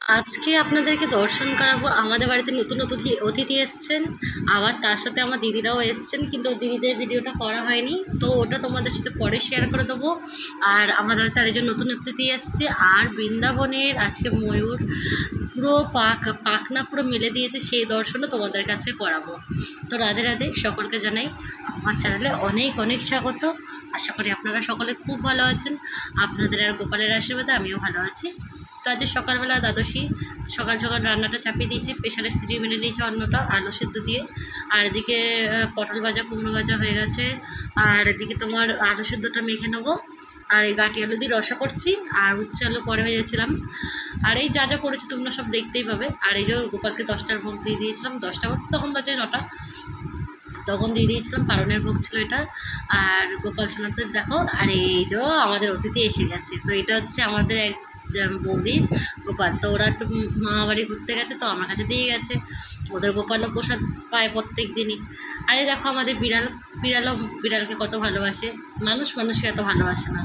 আজকে আপনাদেরকে দর্শন করাবো। আমাদের বাড়িতে নতুন অতিথি অতিথি এসছেন, আবার তার সাথে আমার দিদিরাও এসছেন, কিন্তু দিদিদের ভিডিওটা করা হয়নি, তো ওটা তোমাদের সাথে পরে শেয়ার করে দেবো। আর আমাদের তার একজন নতুন অতিথি এসছে, আর বৃন্দাবনের আজকে ময়ূর পুরো পাখনা পুরো মেলে দিয়েছে, সেই দর্শনও তোমাদের কাছে করাবো। তো রাধে রাধে, সকলকে জানাই আমার চ্যানেলে অনেক অনেক স্বাগত। আশা করি আপনারা সকলে খুব ভালো আছেন। আপনাদের আর গোপালের আশীর্বাদে আমিও ভালো আছি। তো আজ সকালবেলা দ্বাদশী, সকাল সকাল রান্নাটা চাপিয়ে দিয়েছি, প্রেশারে সিটি মেনে নিয়েছি অন্নটা আলু সেদ্ধ দিয়ে। আর এদিকে পটল ভাজা কুমড়ো ভাজা হয়ে গেছে। আর এদিকে তোমার আলু সেদ্ধটা মেখে নেবো। আর এই গাটি আলু দিয়ে রসা করছি, আর উচ্ছে আলু পরে ভেজেছিলাম। আর এই যা যা করেছি তোমরা সব দেখতেই পাবে। আর এই যে গোপালকে 10টার ভোগ দিয়ে দিয়েছিলাম, 10টা ভোগ তখন বাজে 9টা, তখন দিয়ে দিয়েছিলাম, পালনের ভোগ ছিল এটা। আর গোপাল সোনাতে দেখো, আর এই যে আমাদের অতিথি এসে গেছে। তো এটা হচ্ছে আমাদের এক বৌদির গোপাল। তো ওরা একটু মামা বাড়ি ঘুরতে গেছে, তো আমার কাছে দিয়ে গেছে। ওদের গোপালও প্রসাদ পায় প্রত্যেক দিনই। আর এই দেখো আমাদের বিড়ালও বিড়ালকে কত ভালোবাসে। মানুষকে এত ভালোবাসে না,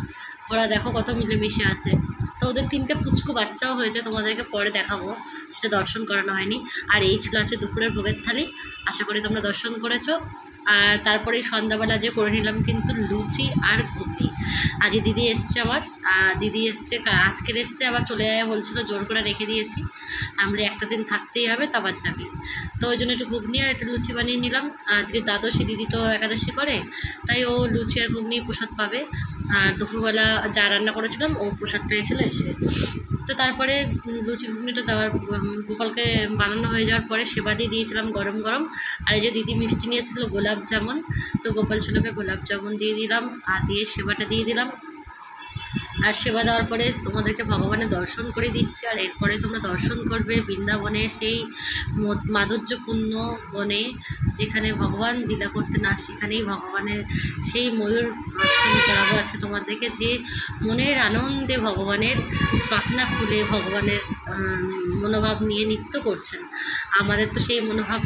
ওরা দেখো কত মিলেমিশে আছে। তো ওদের 3টে পুচকু বাচ্চাও হয়েছে, তোমাদেরকে পরে দেখাবো, সেটা দর্শন করানো হয়নি। আর এই ছিল আছে দুপুরের ভোগের থালি। আশা করি তোমরা দর্শন করেছো। আর তারপরে সন্ধ্যাবেলা যে করে নিলাম কিন্তু লুচি আর ঘুগনি। আজকে দিদি এসছে আমার, দিদি এসছে আজকের এসছে, আবার চলে যায় বলছিল, জোর করে রেখে দিয়েছি। আমরা একটা দিন থাকতেই হবে, তারপর যাবি। তো ওই জন্য একটু ঘুগনি আর একটু লুচি বানিয়ে নিলাম। আজকে দ্বাদশী, দিদি তো একাদশী করে, তাই ও লুচি আর ঘুগনি প্রসাদ পাবে। আর দুপুরবেলা যা রান্না করেছিলাম ও প্রসাদ পেয়েছিল এসে। তো তারপরে লুচি ঘুগনিটা দেওয়ার গোপালকে বানানো হয়ে যাওয়ার পরে সেবা দিয়ে দিয়েছিলাম গরম গরম। আর এই যে দিদি মিষ্টি নিয়ে এসেছিলো গোলাপ জামুন, তো গোপাল সোনাকে গোলাপ জামুন দিয়ে দিলাম, আর দিয়ে সেবাটা দিয়ে দিলাম। আর সেবা দেওয়ার পরে তোমাদেরকে ভগবানের দর্শন করে দিচ্ছি। আর এরপরে তোমরা দর্শন করবে বৃন্দাবনে সেই মাধুর্যপূর্ণ বনে, যেখানে ভগবান লীলা করতে না, সেখানেই ভগবানের সেই ময়ূর দর্শন করাবো আজকে তোমাদেরকে, যে মনের আনন্দে ভগবানের পাখনা খুলে ভগবানের মনোভাব নিয়ে নৃত্য করছেন। আমাদের তো সেই মনোভাব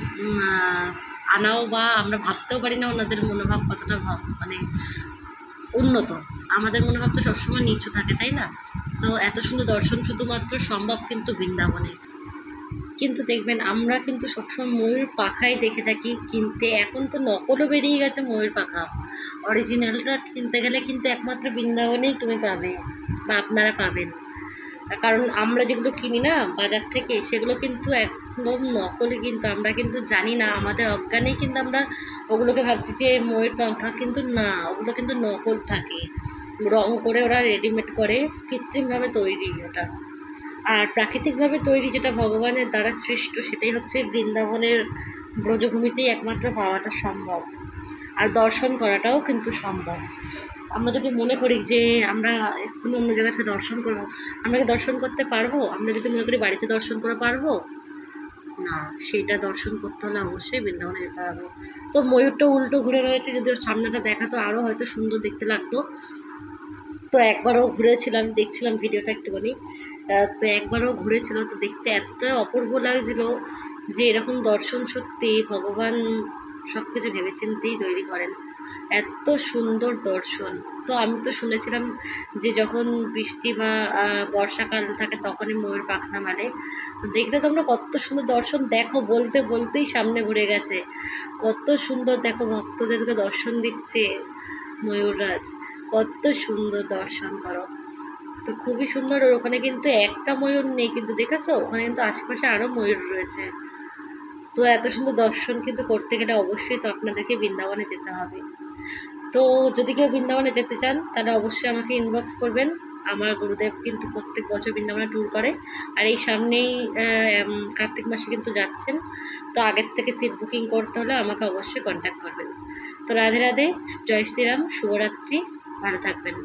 আনাও বা আমরা ভাবতেও পারি না ওনাদের মনোভাব কতটা মানে উন্নত। আমাদের মনোভাব তো সবসময় নিচু থাকে, তাই না? তো এত সুন্দর দর্শন শুধুমাত্র সম্ভব কিন্তু বৃন্দাবনে। কিন্তু দেখবেন আমরা কিন্তু সবসময় ময়ূর পাখাই দেখে থাকি কিনতে, এখন তো নকলও বেরিয়ে গেছে ময়ূর পাখা। অরিজিনালটা কিনতে গেলে কিন্তু একমাত্র বৃন্দাবনেই তুমি পাবে, বা আপনারা পাবেন। কারণ আমরা যেগুলো কিনি না বাজার থেকে, সেগুলো কিন্তু একদম নকলই। কিন্তু আমরা কিন্তু জানি না, আমাদের অজ্ঞানেই কিন্তু আমরা ওগুলোকে ভাবছি যে ময়ূর পাখা, কিন্তু না, ওগুলো কিন্তু নকল থাকে, রং করে ওরা রেডিমেড করে, কৃত্রিমভাবে তৈরি ওটা। আর প্রাকৃতিকভাবে তৈরি যেটা ভগবানের দ্বারা সৃষ্ট, সেটাই হচ্ছে বৃন্দাবনের ব্রজভূমিতেই একমাত্র পাওয়াটা সম্ভব। আর দর্শন করাটাও কিন্তু সম্ভব। আমরা যদি মনে করি যে আমরা এক্ষুনি অন্য জায়গা থেকে দর্শন করবো, আমরা কি দর্শন করতে পারবো? আমরা যদি মনে করি বাড়িতে দর্শন করে পারবো না, সেইটা দর্শন করতে হলে অবশ্যই বৃন্দাবনে যেতে হবে। তো ময়ূরটা উল্টো ঘুরে রয়েছে, যদি ওর সামনেটা দেখাতো আরও হয়তো সুন্দর দেখতে লাগতো। তো একবারও ঘুরেছিলাম, দেখছিলাম ভিডিওটা একটুখানি। তো একবারও ঘুরেছিল, তো দেখতে এতটা অপূর্ব লাগছিল যে এরকম দর্শন সত্যি ভগবান সব কিছু ভেবেচিন্তেই তৈরি করেন। এত সুন্দর দর্শন। তো আমি তো শুনেছিলাম যে যখন বৃষ্টি বা বর্ষাকাল থাকে তখনই ময়ূর পাখনা মেলে। তো দেখলে তোমরা কত সুন্দর দর্শন, দেখো বলতে বলতেই সামনে ঘুরে গেছে। কত সুন্দর দেখো, ভক্তদেরকে দর্শন দিচ্ছে ময়ূররাজ, কত সুন্দর দর্শন করো। তো খুবই সুন্দর। ওর ওখানে কিন্তু একটা ময়ূর নেই, কিন্তু দেখেছো ওখানে কিন্তু আশেপাশে আরও ময়ূর রয়েছে। তো এত সুন্দর দর্শন কিন্তু করতে গেলে অবশ্যই তো আপনাদেরকে বৃন্দাবনে যেতে হবে। তো যদি কেউ বৃন্দাবনে যেতে চান তাহলে অবশ্যই আমাকে ইনবক্স করবেন। আমার গুরুদেব কিন্তু প্রত্যেক বছর বৃন্দাবনে ট্যুর করে। আর এই সামনেই কার্তিক মাসে কিন্তু যাচ্ছেন। তো আগের থেকে সিট বুকিং করতে হলে আমাকে অবশ্যই কন্ট্যাক্ট করবেন। তো রাধে রাধে, জয় শ্রীরাম, শুভরাত্রি, ভালো থাকবেন।